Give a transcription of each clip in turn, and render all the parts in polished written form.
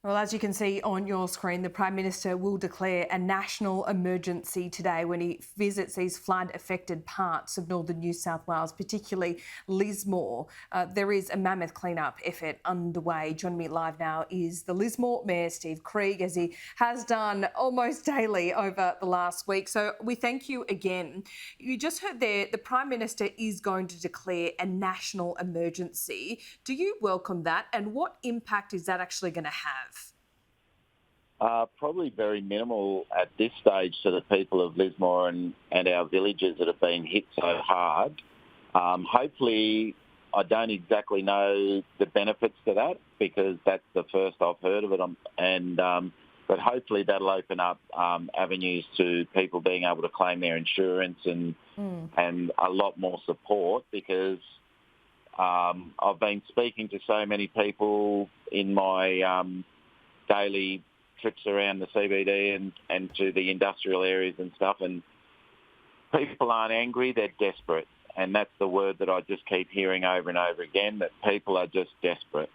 Well, as you can see on your screen, the Prime Minister will declare a national emergency today when he visits these flood-affected parts of northern New South Wales, particularly Lismore. There is a mammoth clean-up effort underway. Joining me live now is the Lismore Mayor Steve Krieg, as he has done almost daily over the last week. So we thank you again. You just heard there the Prime Minister is going to declare a national emergency. Do you welcome that, and what impact is that actually going to have? Probably very minimal at this stage to the people of Lismore and our villages that have been hit so hard. Hopefully, I don't exactly know the benefits to that because that's the first I've heard of it. But hopefully that'll open up avenues to people being able to claim their insurance and a lot more support because I've been speaking to so many people in my daily trips around the CBD and to the industrial areas and stuff, and people aren't angry, they're desperate. And that's the word that I just keep hearing over and over again, that people are just desperate.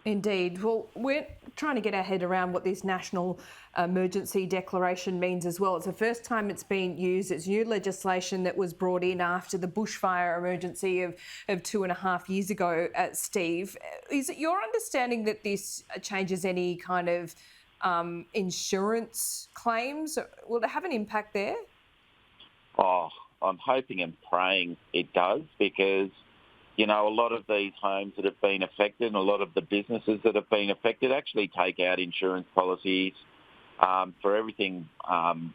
Indeed. Well, we're trying to get our head around what this national emergency declaration means as well. It's the first time it's been used. It's new legislation that was brought in after the bushfire emergency of 2.5 years ago, Steve. Is it your understanding that this changes any kind of insurance claims? Will it have an impact there? Oh, I'm hoping and praying it does because a lot of these homes that have been affected and a lot of the businesses that have been affected actually take out insurance policies for everything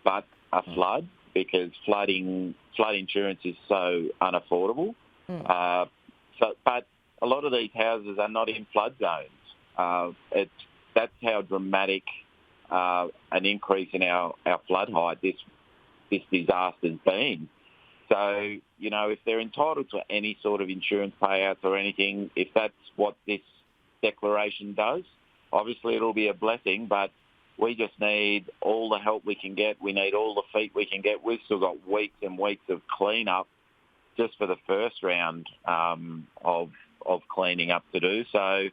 but a flood because flood insurance is so unaffordable. But a lot of these houses are not in flood zones. That's how dramatic an increase in our flood height this disaster's been. So, if they're entitled to any sort of insurance payouts or anything, if that's what this declaration does, obviously it'll be a blessing, but we just need all the help we can get. We need all the feet we can get. We've still got weeks and weeks of clean-up just for the first round of cleaning up to do. So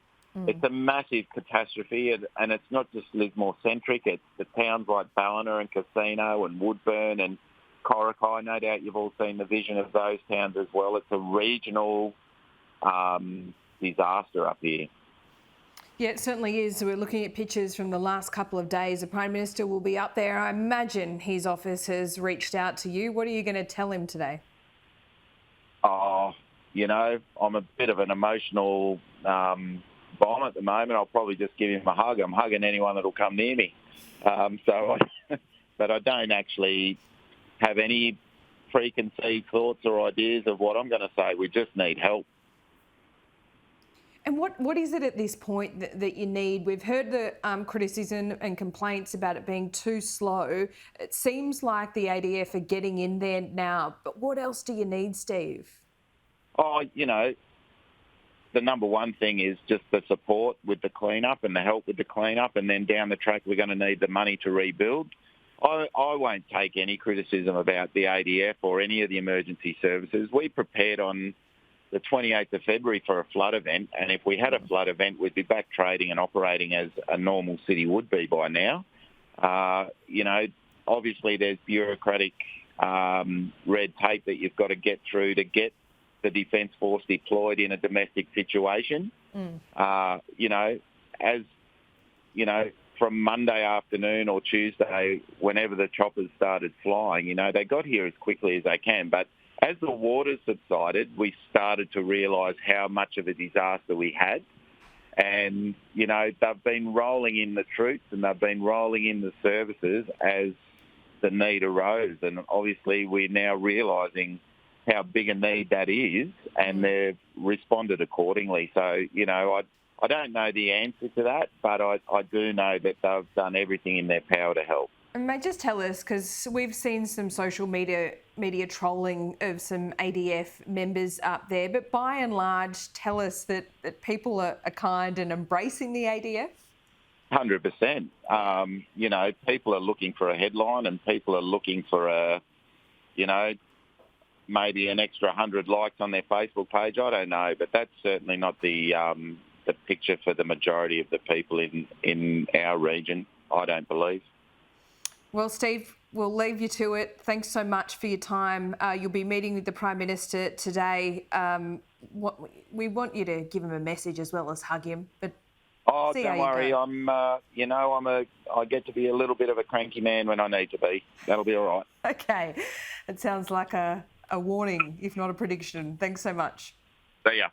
it's a massive catastrophe, and it's not just Lismore-centric. It's the towns like Ballina and Casino and Woodburn and Corica. No doubt you've all seen the vision of those towns as well. It's a regional disaster up here. Yeah, it certainly is. We're looking at pictures from the last couple of days. The Prime Minister will be up there. I imagine his office has reached out to you. What are you going to tell him today? Oh, I'm a bit of an emotional bomb at the moment. I'll probably just give him a hug. I'm hugging anyone that'll come near me. But I don't actually have any preconceived thoughts or ideas of what I'm going to say. We just need help. And what is it at this point that you need? We've heard the criticism and complaints about it being too slow. It seems like the ADF are getting in there now, but what else do you need, Steve? Oh, the number one thing is just the support with the clean-up and the help with the clean-up, and then down the track we're going to need the money to rebuild. I won't take any criticism about the ADF or any of the emergency services. We prepared on the 28th of February for a flood event, and if we had a flood event, we'd be back trading and operating as a normal city would be by now. Obviously there's bureaucratic red tape that you've got to get through to get the Defence Force deployed in a domestic situation. From Monday afternoon or Tuesday, whenever the choppers started flying, they got here as quickly as they can. But as the waters subsided, we started to realise how much of a disaster we had. And, they've been rolling in the troops and they've been rolling in the services as the need arose. And obviously we're now realising how big a need that is, and they've responded accordingly. So, I don't know the answer to that, but I do know that they've done everything in their power to help. And mate, just tell us, because we've seen some social media trolling of some ADF members up there, but by and large, tell us that people are kind and embracing the ADF? 100%. People are looking for a headline and people are looking for maybe an extra 100 likes on their Facebook page. I don't know, but that's certainly not the the picture for the majority of the people in our region, I don't believe. Well, Steve, we'll leave you to it. Thanks so much for your time. You'll be meeting with the Prime Minister today. We want you to give him a message as well as hug him. But see don't how worry. you go. I get to be a little bit of a cranky man when I need to be. That'll be all right. Okay. It sounds like a warning, if not a prediction. Thanks so much. See ya.